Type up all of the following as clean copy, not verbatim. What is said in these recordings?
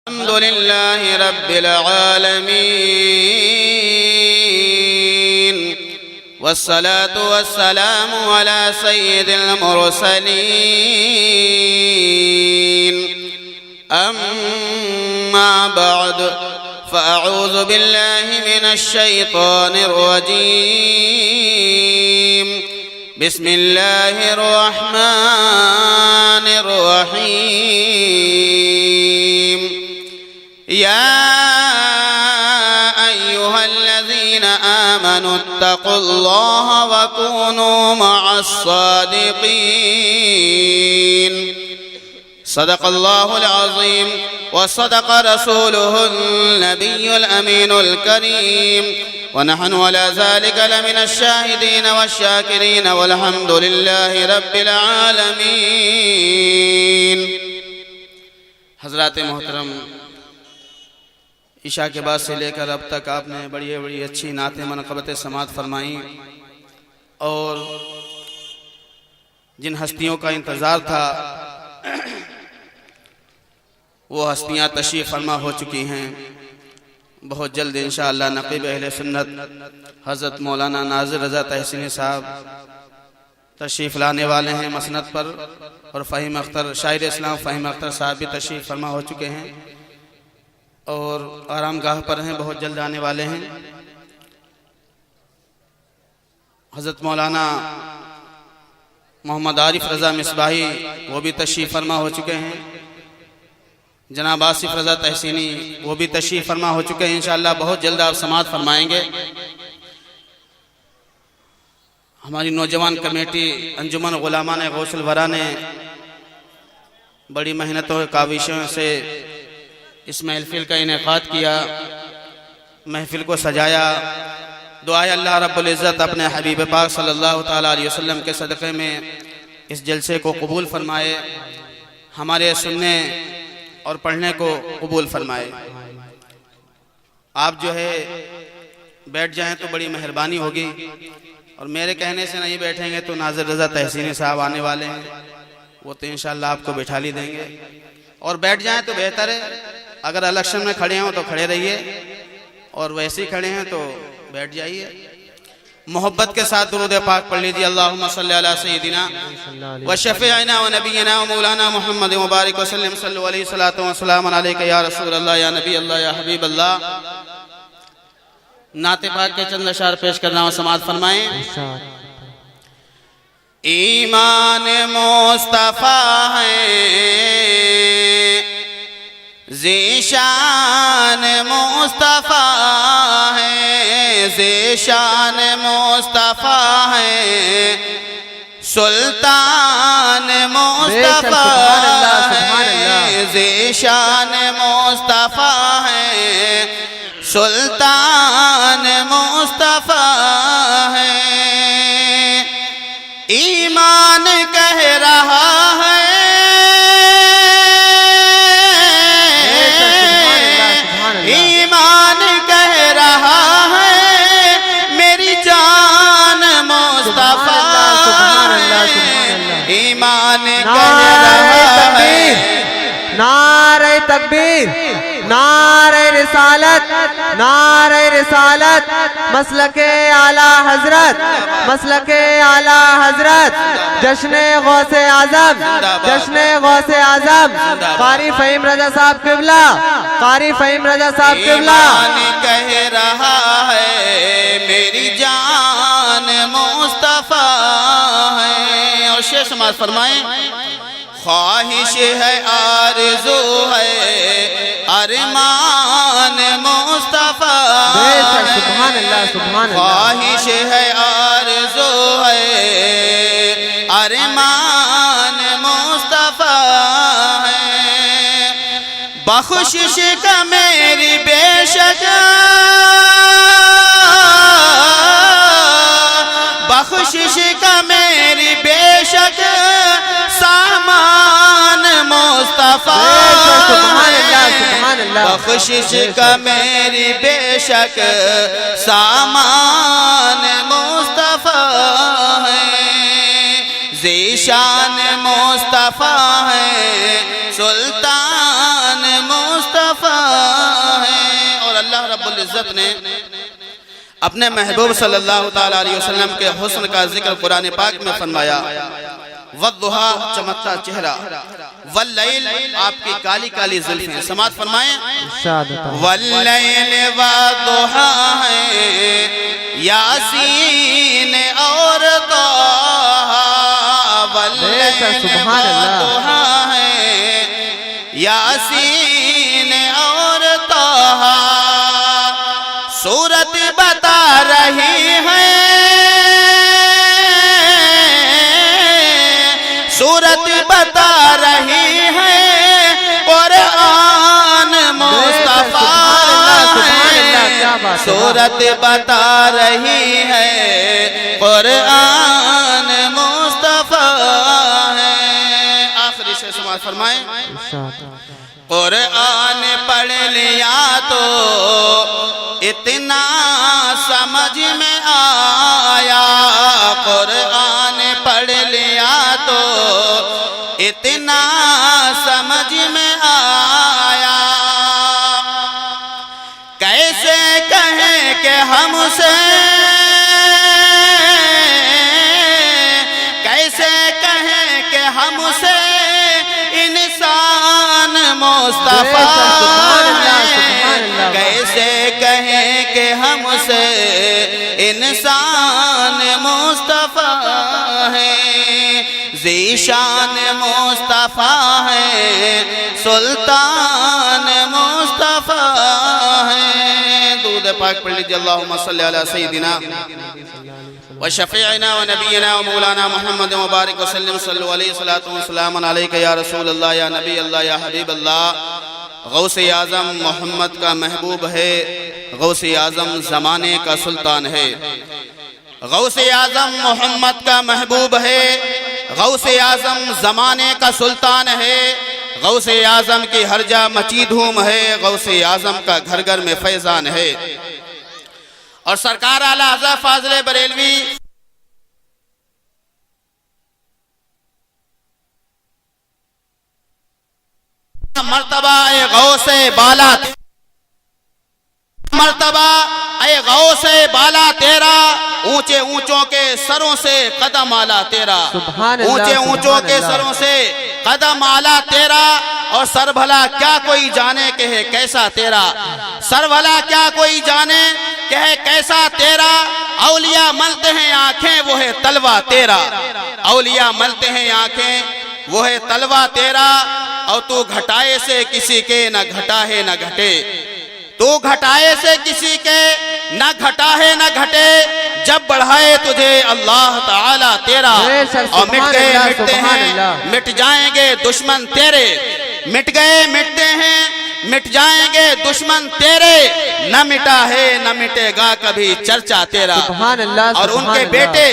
الحمد لله رب العالمين والصلاة والسلام على سيد المرسلين أما بعد فأعوذ بالله من الشيطان الرجيم بسم الله الرحمن الرحيم يا أيها الذين آمنوا اتقوا الله وكونوا مع الصادقين صدق الله العظيم وصدق رسوله النبي الأمين الكريم ونحن على ذلك لمن الشاهدين والشاكرين والحمد لله رب العالمين. حضرات محترم، عشاء کے بعد سے لے کر اب تک آپ نے بڑی اچھی نعتیں منقبتیں سماعت فرمائیں، اور جن ہستیوں کا انتظار تھا وہ ہستیاں تشریف فرما ہو چکی ہیں. بہت جلد انشاءاللہ نقیب اہل سنت حضرت مولانا ناظر رضا تحسینی صاحب تشریف لانے والے ہیں مسند پر، اور فہیم اختر شاعر اسلام فہیم اختر صاحب بھی تشریف فرما ہو چکے ہیں اور آرام گاہ پر ہیں، بہت جلد آنے والے ہیں. حضرت مولانا محمد عارف رضا مصباحی وہ بھی تشریف فرما ہو چکے ہیں. جناب آصف رضا تحسینی وہ بھی تشریف فرما ہو چکے ہیں. انشاءاللہ بہت جلد آپ سماعت فرمائیں گے. ہماری نوجوان کمیٹی انجمن علماء نے غوث الورا نے بڑی محنتوں اور کاوشوں سے اس محفل کا انعقاد کیا، محفل کو سجایا. دعائے اللہ رب العزت اپنے حبیب پاک صلی اللہ تعالیٰ علیہ وسلم کے صدقے میں اس جلسے کو قبول فرمائے، ہمارے سننے اور پڑھنے کو قبول فرمائے. آپ جو ہے بیٹھ جائیں تو بڑی مہربانی ہوگی، اور میرے کہنے سے نہیں بیٹھیں گے تو ناظر رضا تحسینی صاحب آنے والے ہیں، وہ تو انشاءاللہ آپ کو بٹھا لی دیں گے. اور بیٹھ جائیں تو بہتر ہے. اگر الیکشن میں کھڑے ہوں تو کھڑے رہیے، اور ویسے ہی کھڑے ہیں تو بیٹھ جائیے. محبت کے ساتھ درود پاک پڑھ لیجیے. اللہم صلی علی سیدنا و شفیعنا و نبینا و مولانا محمد مبارک وسلم صلی علیہ وسلم علیکہ یا رسول اللہ یا نبی اللہ یا حبیب اللہ. ناطپاک کے چند اشعار پیش کرنا و سماعت فرمائیں. ایمان مصطفیٰ ہے ذیشان مصطفیٰ ہے، ذیشان مصطفیٰ ہے، سلطان مصطفیٰ ہے، ذیشان مصطفیٰ ہے، سلطان مصطفیٰ ہے. ایمان کہہ رہا ہے نعرہ تکبیر، نعرہ رسالت، نعرہ رسالت، مسلک اعلیٰ حضرت، مسلک اعلیٰ حضرت، جشن غوث اعظم، جشن غوث اعظم، قاری فہیم رضا صاحب قبلہ، قاری فہیم رضا صاحب قبلہ. ایمان کہہ رہا ہے میری جان مصطفیٰ ہے. اور شیخ سماعت فرمائیں. خواہش ہے آرزو ہے ارمان مصطفیٰ ہے، سبحان اللہ سبحان اللہ. خواہش ہے آرزو ہے ارمان مصطفیٰ ہے. بخشش کا میری بے شک، بخشش کا میری بے شک سامان مصطفیٰ ہے، بخشش کا میری بے شک سامان مصطفیٰ ہے. ذیشان مصطفیٰ ہے، سلطان مصطفیٰ العزت نے اپنے محبوب صلی اللہ تعالیٰ علیہ وسلم کے حسن کا ذکر قرآن پاک میں فرمایا، والضحیٰ چمکتا چہرہ، واللیل آپ کی کالی کالی زلفیں، سماعت فرمائیں، واللیل والضحیٰ ہے یاسین اور طٰہٰ، واللیل والضحیٰ ہے یاسین اور طٰہٰ، صورت بتا رہی ہے، صورت بتا رہی ہے قرآن مصطفیٰ ہے، صورت بتا رہی ہے قرآن مصطفیٰ ہے۔ آخری سے سماعت فرمائیں، قرآن پڑھ لیا تو اتنا سمجھ میں آیا، قرآن پڑھ لیا تو اتنا سمجھ میں آیا، کیسے کہیں کہ ہم سے، کیسے کہیں کہ ہم سے انسان مصطفیٰ ہے، کیسے کہیں کہ ہم سے انسان مصطفیٰ ہے، ذیشان مصطفیٰ ہے، سلطان مصطفیٰ ہے۔ درود پاک پڑھ لیجئے، اللہم صلی علی سیدنا وشفیعنا ونبینا ومولانا محمد مبارک وسلم، صلو علیہ الصلاۃ والسلام علیکہ یا رسول اللہ، یا نبی اللہ، یا حبیب اللہ۔ غوث اعظم محمد کا محبوب ہے، غوث اعظم زمانے کا سلطان ہے، غوث اعظم محمد کا محبوب ہے، غوث اعظم زمانے کا سلطان ہے، غوث اعظم کی ہر جا مچی دھوم ہے، غوث اعظم کا گھر گھر میں فیضان ہے۔ اور سرکار اعلیٰ حضرت فاضل بریلوی مرتبہ اے غوث بالا، مرتبہ اے غوث بالا تیرا، اونچے اونچوں کے سروں سے قدم آلا تیرا، اونچے اونچوں کے سروں سے قدم آلا تیرا، اور سر بھلا کیا کوئی جانے کہ ہے کیسا تیرا، سر بھلا کیا کوئی جانے کہ ہے کیسا تیرا، اولیاء ملتے ہیں آنکھیں وہ ہے تلوہ تیرا، اولیاء ملتے ہیں آنکھیں وہ ہے تلوہ تیرا، اور تو گھٹائے سے کسی کے نہ گھٹا ہے نہ گھٹے، تو گھٹائے سے کسی کے نہ گھٹا ہے نہ گھٹے، جب بڑھائے تجھے اللہ تعالیٰ تیرا، اور مٹ گئے مٹتے ہیں مٹ جائیں گے دشمن تیرے، مٹ گئے مٹتے ہیں مٹ جائیں گے دشمن تیرے، نہ مٹا ہے نہ مٹے گا کبھی چرچا تیرا۔ اور ان کے بیٹے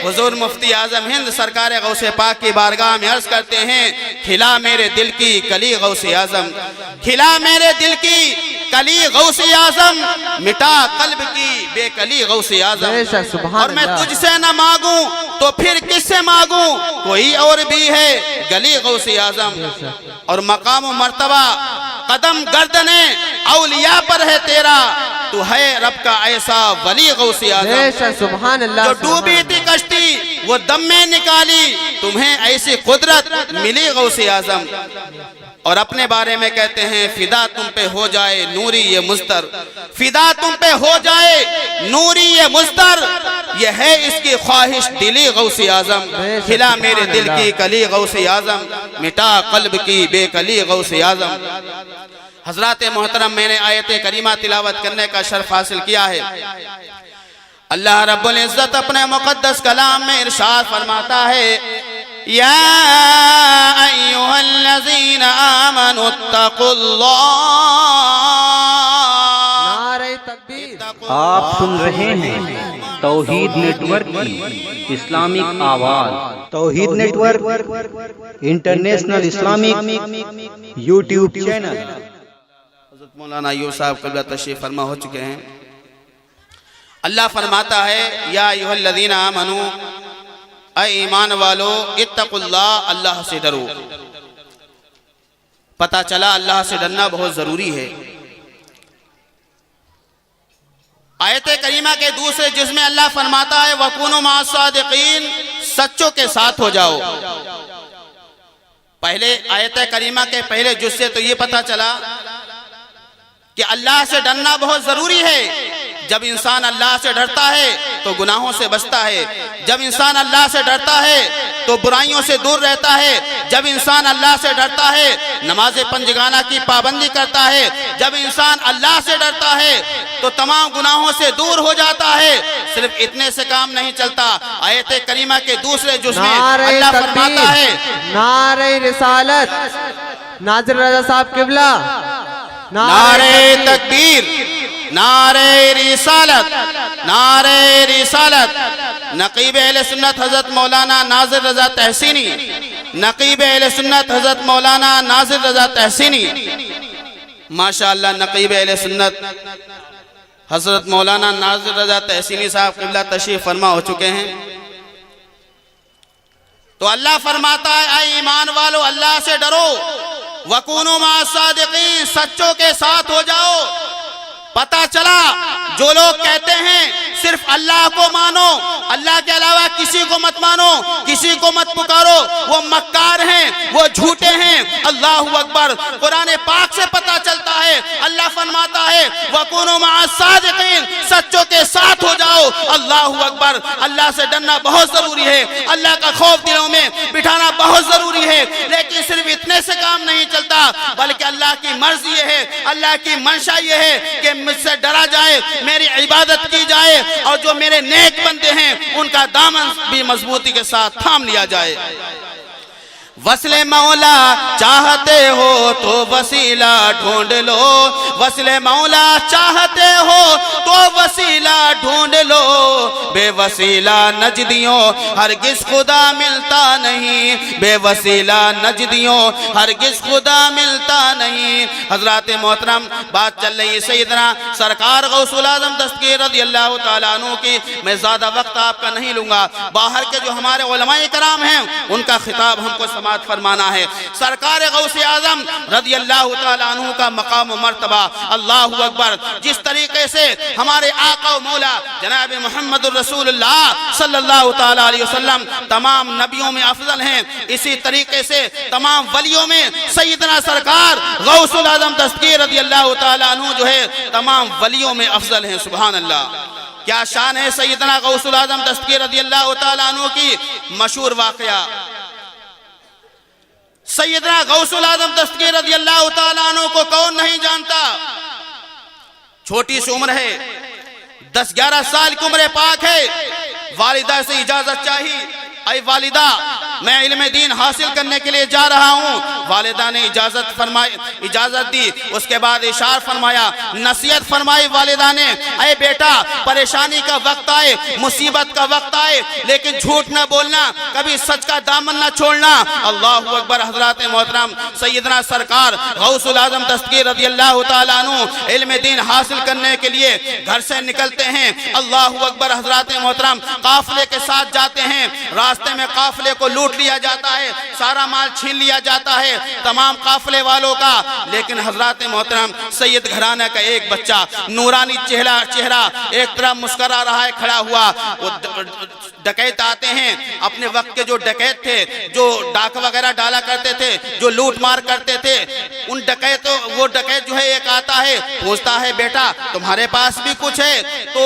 حضور مفتی اعظم ہند سرکار غوث پاک کی بارگاہ میں عرض کرتے ہیں، کھلا میرے دل کی کلی غوث اعظم، کھلا میرے دل کی کلی غوث اعظم، مٹا قلب کی بے کلی غوث اعظم، اور میں تجھ سے نہ مانگوں تو پھر کس سے مانگوں، کوئی اور بھی ہے گلی غوث اعظم۔ اور مقام و مرتبہ قدم گردنے اولیاء پر ہے تیرا، تو ہے رب کا ایسا ولی غوث اعظم، جو ڈوبی تھی کشتی وہ دم میں نکالی، تمہیں ایسی قدرت ملی غوث اعظم۔ اور اپنے بارے میں کہتے ہیں، فدا تم پہ ہو جائے نوری یہ مزدر، فدا تم پہ ہو جائے نوری یہ مزدر، یہ ہے اس کی خواہش دلی غوث اعظم، کھلا میرے دل کی کلی غوث اعظم، مٹا قلب کی بے کلی غوث اعظم۔ حضرات محترم، میں نے آیت کریمہ تلاوت کرنے کا شرف حاصل کیا ہے۔ اللہ رب العزت اپنے مقدس کلام میں ارشاد فرماتا ہے، یا ایہا الذین آمنوا اتقوا اللہ۔ آپ سن رہے ہیں توحید نیٹ ورک کی اسلامک آواز، Tawheed network international Islamic YouTube channel. حضرت مولانا ایوب صاحب قبلہ تشریف فرما ہو چکے ہیں۔ اللہ فرماتا ہے، یا ایھا الذین آمنوا، اے ایمان والو، اتقوا اللہ، اللہ سے ڈرو۔ پتہ چلا اللہ سے ڈرنا بہت ضروری ہے۔ آیت کریمہ کے دوسرے جز میں اللہ فرماتا ہے وَكُونُوا مَعَ الصَّادِقِينَ، سچوں کے ساتھ ہو جاؤ۔ پہلے آیت کریمہ کے پہلے جز سے تو یہ پتہ چلا کہ اللہ سے ڈرنا بہت ضروری ہے۔ جب انسان اللہ سے ڈرتا ہے تو گناہوں سے بچتا ہے، جب انسان اللہ سے ڈرتا ہے تو برائیوں سے دور رہتا ہے، جب انسان اللہ سے ڈرتا ہے نماز پنجگانہ کی پابندی کرتا ہے، جب انسان اللہ سے ڈرتا ہے تو تمام گناہوں سے دور ہو جاتا ہے۔ صرف اتنے سے کام نہیں چلتا، آیت کریمہ کے دوسرے جز میں اللہ فرماتا ہے نعرہ رسالت، ناظر رضا صاحب قبلہ، نعرہ تکبیر، نعرہ رسالت، نعرہ رسالت۔ نقیب اہل سنت حضرت مولانا ناظر رضا تحسینی، نقیب اہل سنت حضرت مولانا ناظر رضا تحسینی، ماشاءاللہ نقیب اہل سنت حضرت مولانا ناظر رضا تحسینی صاحب قبلہ تشریف فرما ہو چکے ہیں۔ تو اللہ فرماتا ہے اے ایمان والو اللہ سے ڈرو، وَكُونُوا مَعَ الصَّادِقِينَ، سچوں کے ساتھ ہو جاؤ۔ پتہ چلا جو لوگ کہتے ہیں صرف اللہ کو مانو، اللہ کے علاوہ کسی کو مت مانو، کسی کو مت پکارو، وہ مکار ہیں، وہ جھوٹے ہیں۔ اللہ اکبر، قرآن پاک سے پتہ چلتا ہے، اللہ فرماتا ہے وَكُونُوا مَعَ الصَّادِقِينَ، سچوں کے ساتھ ہو جاؤ۔ اللہ اکبر، اللہ سے ڈرنا بہت ضروری ہے، اللہ کا خوف دلوں میں بٹھانا بہت ضروری ہے، لیکن صرف اتنے سے کام نہیں چلتا، بلکہ اللہ کی مرضی یہ ہے، اللہ کی منشا یہ ہے کہ مجھ سے ڈرا جائے، میری عبادت کی جائے، اور جو میرے نیک بندے ہیں ان کا دامن بھی مضبوطی کے ساتھ تھام لیا جائے۔ وصل مولا چاہتے ہو تو وسیلہ ڈھونڈ لو، وصل مولا چاہتے ہو تو وسیلہ ڈھونڈ لو، بے وسیلہ نجدیوں ہرگز خدا ملتا نہیں، بے وسیلہ نجدیوں ہرگز خدا ملتا نہیں۔ حضرات محترم، بات چل رہی ہے سیدنا سرکار غوث العظم دستگیر رضی اللہ تعالیٰ عنہ کی، میں زیادہ وقت آپ کا نہیں لوں گا، باہر کے جو ہمارے علماء کرام ہیں ان کا خطاب ہم کو سماعت فرمانا ہے۔ سرکار غوث اعظم رضی اللہ تعالیٰ عنہ کا مقام و مرتبہ، اللہ اکبر، جس طریقے سے ہمارے آقا و مولا جناب محمد الرسول اللہ صلی اللہ تعالیٰ علیہ وسلم تمام نبیوں میں افضل ہیں، اسی طریقے سے تمام ولیوں میں سیدنا سرکار غوث العظم دستگیر رضی اللہ تعالیٰ عنہ جو ہے تمام ولیوں میں افضل ہیں۔ سبحان اللہ، کیا شان ہے سیدنا غوث العظم دستگیر رضی اللہ تعالیٰ عنہ کی۔ مشہور واقعہ، سیدنا غوث العظم دستگیر رضی اللہ تعالیٰ عنہ کو کون نہیں جانتا؟ چھوٹی سی عمر ہے، 10-11 سال کی عمر پاک ہے، والدہ سے اجازت چاہی، اے والدہ میں علم دین حاصل کرنے کے لیے جا رہا ہوں۔ والدہ نے اجازت دی، اس کے بعد اشار فرمایا، نصیحت فرمائی والدہ نے، اے بیٹا پریشانی کا وقت آئے، مصیبت کا وقت آئے، لیکن جھوٹ نہ بولنا، کبھی سچ کا دامن نہ چھوڑنا۔ اللہ اکبر، حضرات محترم، سیدنا سرکار غوث العظم دستگیر رضی اللہ تعالیٰ عنہ علم دین حاصل کرنے کے لیے گھر سے نکلتے ہیں۔ اللہ اکبر، حضرات محترم، قافلے کے ساتھ جاتے ہیں، راستے میں قافلے کو لوٹ لیا جاتا ہے، سارا مال چھین لیا جاتا ہے تمام قافلے والوں کا، لیکن حضرات محترم سید گھرانہ کا ایک بچہ نورانی چہرہ ایک طرف مسکرا رہا ہے کھڑا ہوا۔ وہ ڈکیت آتے ہیں، اپنے وقت کے جو ڈکیت تھے، جو ڈاک وغیرہ ڈالا کرتے تھے، جو لوٹ مار کرتے تھے، وہ ڈکیت جو ہے ایک آتا ہے، پوچھتا ہے بیٹا تمہارے پاس بھی کچھ ہے؟ تو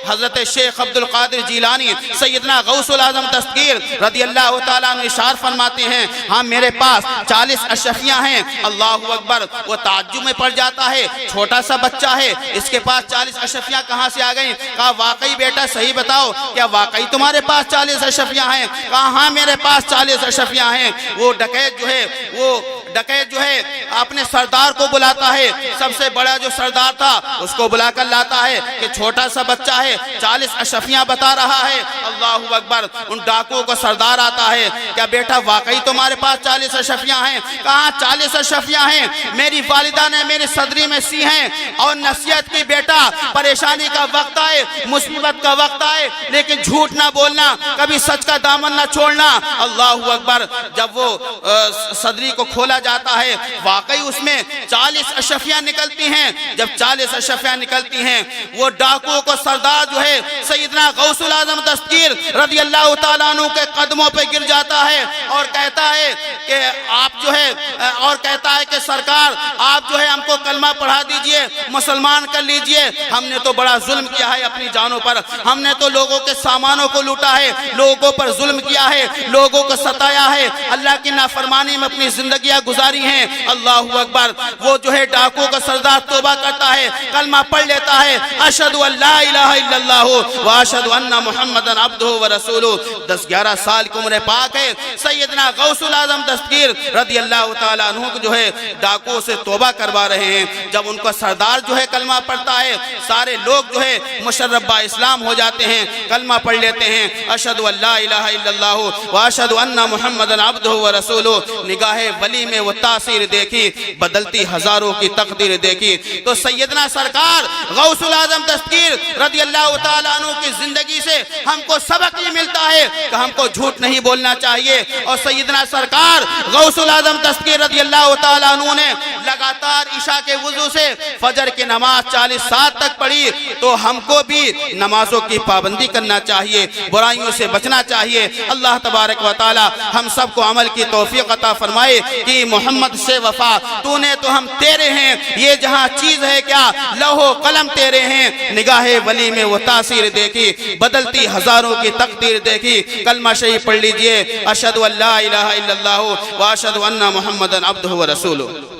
حضرت شیخ عبد القادر جیلانی سیدنا غوث العظم دستگیر رضی اللہ تعالیٰ عنہ اشار فرماتے ہیں، ہاں میرے پاس 40 اشرفیاں ہیں۔ اللہ اکبر، وہ تعجب میں پڑ جاتا ہے، چھوٹا سا بچہ ہے، اس کے پاس 40 اشرفیاں کہاں سے آ گئیں؟ کہا واقعی بیٹا صحیح بتاؤ، کیا واقعی تمہارے پاس 40 اشرفیاں ہیں؟ کہا ہاں میرے پاس 40 اشرفیاں ہیں۔ وہ ڈکیت جو ہے اپنے سردار کو بلاتا ہے، سب سے بڑا جو سردار تھا اس کو بلا کر لاتا ہے کہ چھوٹا سا بچہ ہے 40 اشرفیاں بتا رہا ہے۔ اللہ اکبر، ان ڈاکوؤں کو سردار آتا ہے، کیا بیٹا واقعی تمہارے پاس 40 اشرفیاں ہیں؟ کہاں 40 اشرفیاں ہیں، میری والدہ نے میری صدری میں سی ہیں اور نصیحت کی بیٹا پریشانی کا وقت آئے، مصیبت کا وقت آئے، لیکن جھوٹ نہ بولنا، کبھی سچ کا دامن نہ چھوڑنا۔ اللہ اکبر، جب وہ صدری کو کھولا جاتا ہے، واقعی اس میں 40 اشرفیاں نکلتی ہیں۔ جب 40 اشرفیاں نکلتی ہیں، وہ ڈاکوؤں کو سردار جو ہے سیدنا غوث العظم دستگیر رضی اللہ تعالیٰ عنہ کے قدموں پہ گر جاتا ہے اور کہتا ہے کہ آپ جو ہے کہ سرکار آپ جو ہے ہم کو کلمہ پڑھا دیجئے، مسلمان کر لیجئے، ہم نے تو بڑا ظلم کیا ہے اپنی جانوں پر، ہم نے تو لوگوں کے سامانوں کو لوٹا ہے، لوگوں پر ظلم کیا ہے، لوگوں کو ستایا ہے، اللہ کی نافرمانی میں اپنی زندگیاں گزاری ہیں۔ اللہ اکبر۔ وہ جو ہے ڈاکو کا سردار توبہ کرتا ہے، کلمہ پڑھ لیتا ہے، اشہد ان لا الہ الا اللہ واشہد ان محمدن عبدہ ورسولہ۔ 10-11 سال کی عمر پاک ہے، سیدنا غوث العظم دستگیر رضی اللہ تعالیٰ عنہ جو ہے ڈاکو سے توبہ کروا رہے ہیں۔ جب ان کا سردار جو ہے کلمہ پڑھتا ہے، سارے لوگ جو ہے مشرب اسلام ہو جاتے ہیں، کلمہ پڑھ لیتے ہیں، اشہد ان لا الہ الا اللہ واشہد ان محمدن عبدہ ورسولہ۔ نگاہ ولی میں وہ تاثیر دیکھی، بدلتی ہزاروں کی تقدیر دیکھی۔ تو سیدنا سرکار غوث العظم دستگیر رضی اللہ تعالیٰ عنہ کی زندگی سے ہم کو سبق یہ ملتا ہے کہ ہم کو جھوٹ نہیں بولنا چاہیے۔ اور سیدنا سرکار غوث العظم دستگیر رضی اللہ تعالیٰ عنہ نے لگاتار عشاء کے وضو سے فجر کی نماز 40 سال تک پڑھی، تو ہم کو بھی نمازوں کی پابندی کرنا چاہیے، برائیوں سے بچنا چاہیے۔ اللہ تبارک و تعالی ہم سب کو عمل کی توفیق عطا فرمائے کہ محمد سے وفا تو نے تو ہم تیرے ہیں، یہ جہاں چیز ہے کیا لوح و قلم تیرے ہیں۔ نگاہ ولی میں وہ تاثیر دیکھی، بدلتی ہزاروں کی تقدیر دیکھی۔ کلمہ شریف پڑھ لیجئے، اشہد ان لا الہ الا اللہ واشہد ان محمدن عبدہ ورسولہ۔